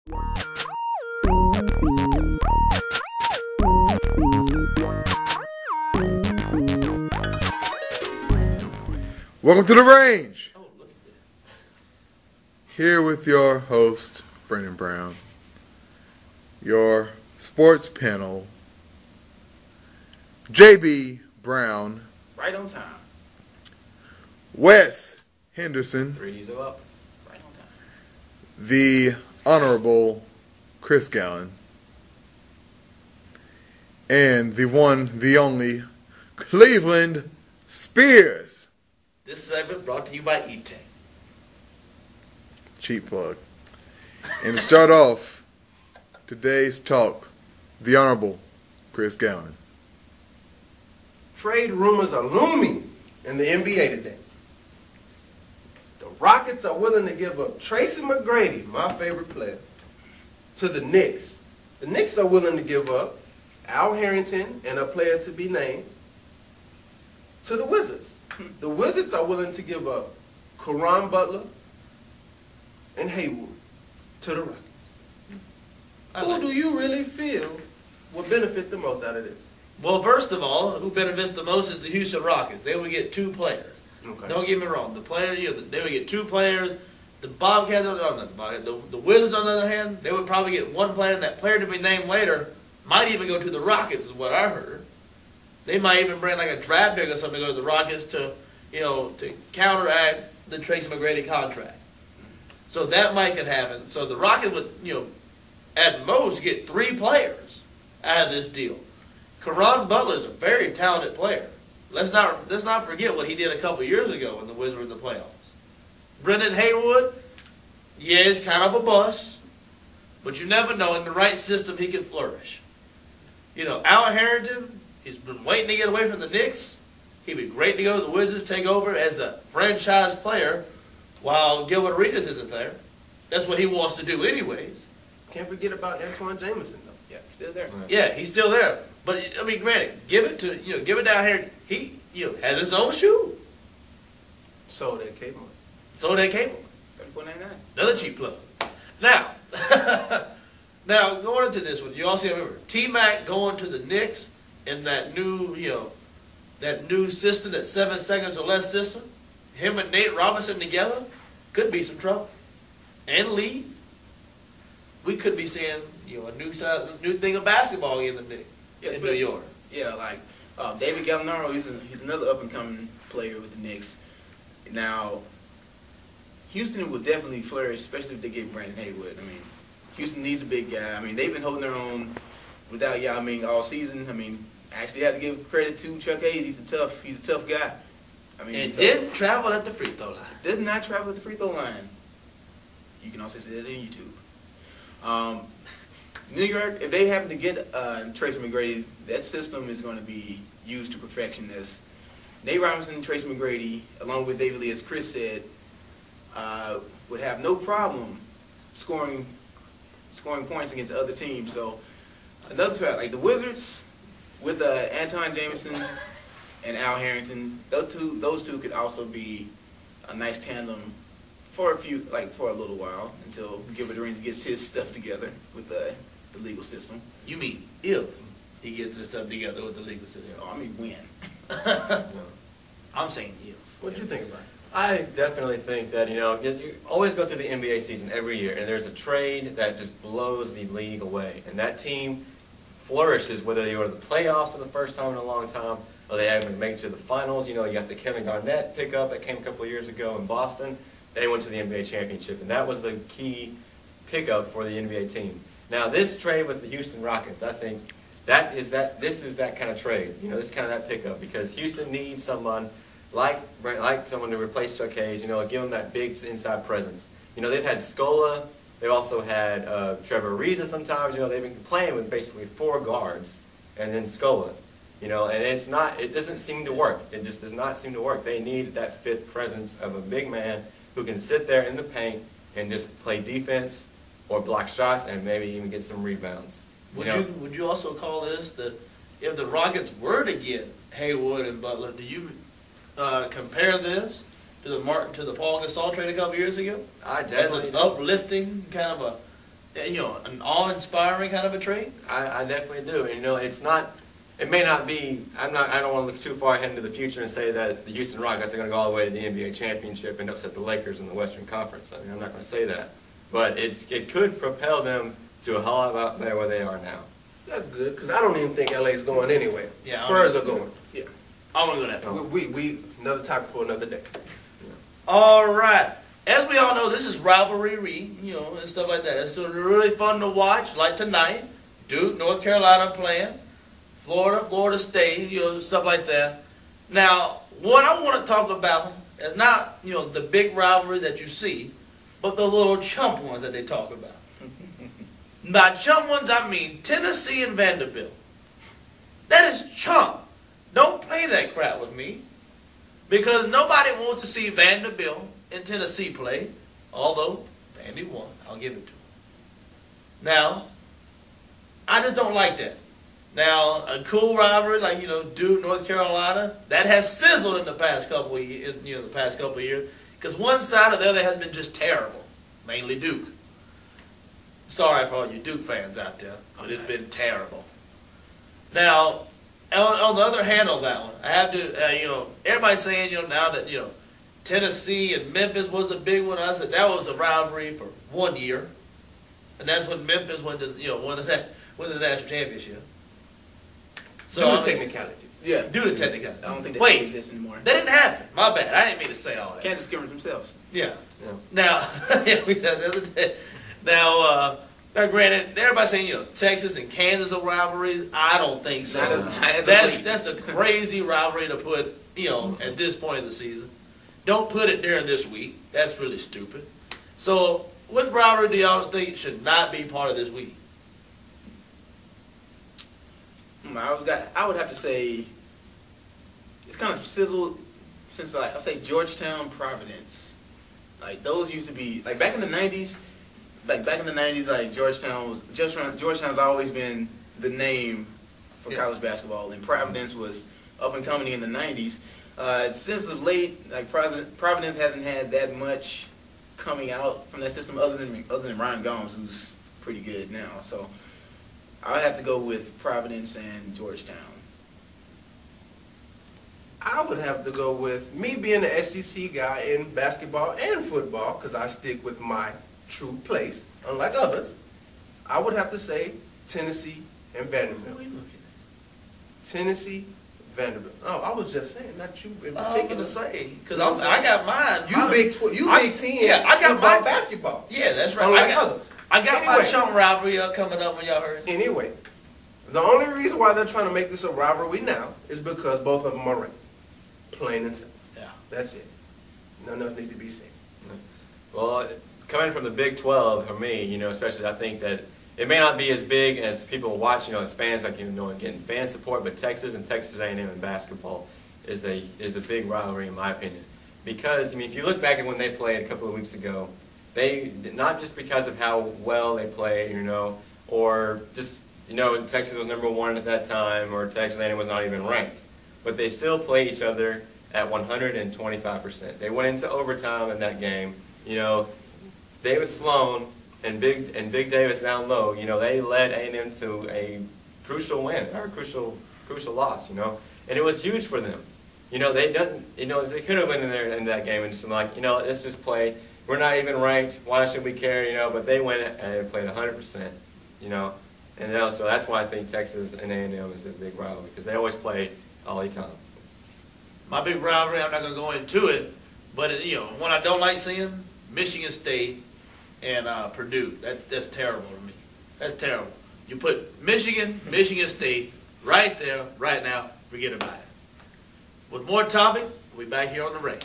Welcome to the range. Here with your host, Brendan Brown, your sports panel, JB Brown, right on time, Wes Henderson, threes are up, right on time, the Honorable Chris Gallen, and the one, the only, Cleveland Spears. This segment brought to you by E-Tank. Cheap plug. And to start off today's talk, the Honorable Chris Gallen. Trade rumors are looming in the NBA today. The Rockets are willing to give up Tracy McGrady, my favorite player, to the Knicks. The Knicks are willing to give up Al Harrington and a player to be named to the Wizards. The Wizards are willing to give up Caron Butler and Haywood to the Rockets. Who do you really feel will benefit the most out of this? Well, first of all, who benefits the most is the Houston Rockets. They would get 2 players. Okay. Don't get me wrong. The players, they would get 2 players. The Bobcats, not the Bobcats, the Wizards, on the other hand, they would probably get 1 player, and that player to be named later might even go to the Rockets, is what I heard. They might even bring like a draft pick or something to go to the Rockets to counteract the Tracy McGrady contract. So that might could happen. So the Rockets would, at most get 3 players out of this deal. Caron Butler is a very talented player. Let's not forget what he did a couple years ago when the Wizards were in the playoffs. Brendan Haywood, yeah, he's kind of a bust, but you never know. In the right system, he can flourish. Al Harrington, he's been waiting to get away from the Knicks. He'd be great to go to the Wizards, take over as the franchise player while Gilbert Arenas isn't there. That's what he wants to do anyways. Can't forget about Antoine Jameson, though. Yeah, still there. Right. Yeah, he's still there. But, granted, give it down here. He, has his own shoe. So that cable. $34.99. Another cheap plug. Now, going into this one, you also remember T-Mac going to the Knicks in that new, that new system, that 7 seconds or less system. Him and Nate Robinson together could be some trouble. And Lee, we could be seeing a new thing of basketball in the Knicks in New York. Yeah, like David Gallinaro, he's another up and coming player with the Knicks. Now, Houston will definitely flourish, especially if they get Brandon Haywood. Houston needs a big guy. They've been holding their own without Yao Ming all season. Actually had to give credit to Chuck Hayes. He's a tough guy. Didn't travel at the free throw line. Did not travel at the free throw line. You can also see that on YouTube. New York, if they happen to get Tracy McGrady, that system is going to be used to perfection. As Nate Robinson, Tracy McGrady, along with David Lee, as Chris said, would have no problem scoring points against other teams. So another fact, like the Wizards with Antoine Jameson and Al Harrington, those two could also be a nice tandem for a little while until Gilbert Arenas gets his stuff together with the legal system. You mean if he gets his stuff together with the legal system? When. I'm saying if. What did you think about it? I definitely think that, you always go through the NBA season every year, and there's a trade that just blows the league away. And that team flourishes whether they go to the playoffs for the first time in a long time, or they haven't make it to the finals. You got the Kevin Garnett pickup that came a couple of years ago in Boston. They went to the NBA championship, and that was the key pickup for the NBA team. Now, this trade with the Houston Rockets, I think this is that kind of trade. This is kind of that pickup, because Houston needs someone like someone to replace Chuck Hayes, give them that big inside presence. They've had Scola. They've also had Trevor Ariza sometimes. They've been playing with basically 4 guards and then Scola. And it doesn't seem to work. It just does not seem to work. They need that 5th presence of a big man who can sit there in the paint and just play defense or block shots and maybe even get some rebounds. Would you also call this that if the Rockets were to get Haywood and Butler, do you compare this to the Paul Gasol trade a couple years ago? I definitely as an uplifting kind of an awe-inspiring kind of a trade? I definitely do. And, it's not. It may not be. I don't want to look too far ahead into the future and say that the Houston Rockets are going to go all the way to the NBA championship and upset the Lakers in the Western Conference. I mean, I'm not going to say that, but it could propel them to a whole lot better where they are now. That's good, because I don't even think LA is going anyway. Yeah, Spurs are going. Yeah. I want to go that. We another topic for another day. All right. As we all know, this is rivalry, and stuff like that. It's really fun to watch. Like tonight, Duke, North Carolina playing, Florida State, stuff like that. Now, what I want to talk about is not, the big rivalries that you see, but the little chump ones that they talk about. By chump ones, I mean Tennessee and Vanderbilt. That is chump. Don't play that crap with me, because nobody wants to see Vanderbilt and Tennessee play, although Vandy won. I'll give it to him. Now, I just don't like that. Now, a cool rivalry like Duke, North Carolina, that has sizzled in the past couple of years. Because one side or the other has been just terrible, mainly Duke. Sorry for all you Duke fans out there, but it's been terrible. Now, on the other hand on that one, I have to, everybody's saying, now that, Tennessee and Memphis was a big one. I said that was a rivalry for 1 year. And that's when Memphis won the national championship. So, Due to technicalities. Yeah. Due to technicalities. I don't think that exists anymore. That didn't happen. My bad. I didn't mean to say all that. Kansas skimmed themselves. Yeah. Yeah. Now, we said the other day. Now, granted, everybody's saying, Texas and Kansas are rivalries. I don't think so. That's a crazy rivalry to put, at this point in the season. Don't put it during this week. That's really stupid. So, what rivalry do y'all think should not be part of this week? I would have to say it's kind of sizzled since I'll say Georgetown, Providence. Like those used to be like back in the '90s. Like back in the '90s, like Georgetown's always been the name for college basketball, and Providence was up and coming in the '90s. Since of late, like Providence hasn't had that much coming out from that system, other than Ryan Gomes, who's pretty good now. So I'd have to go with Providence and Georgetown. I would have to go with me being the SEC guy in basketball and football, because I stick with my true place, unlike others. I would have to say Tennessee and Vanderbilt. Tennessee, Vanderbilt. Oh, I was just saying, not you in I'm particular. going to say, because I got mine. You Big Ten. Yeah, I got football, my basketball. Yeah, that's right. Unlike others. I got my chum rivalry coming up when y'all heard. Anyway, the only reason why they're trying to make this a rivalry now is because both of them are ranked. Plain and simple. Yeah. That's it. Nothing else needs to be said. Well, coming from the Big 12, for me, especially I think that it may not be as big as people watch, as fans, like getting fan support, but Texas and Texas A&M in basketball is a big rivalry in my opinion. Because if you look back at when they played a couple of weeks ago, they not just because of how well they played, or just Texas was #1 at that time, or Texas A&M was not even ranked, but they still play each other at 125%. They went into overtime in that game. David Sloan and Big Davis down low, they led A&M to a crucial win, or a crucial loss, and it was huge for them. They could have went in there in that game and just like, let's just play. We're not even ranked. Why should we care? But they went and played 100%, and so that's why I think Texas and A&M is a big rivalry, because they always play all the time. My big rivalry, I'm not going to go into it, but one I don't like seeing, Michigan State and Purdue. That's terrible to me. That's terrible. You put Michigan State right there, right now. Forget about it. With more topics, we'll be back here on the range.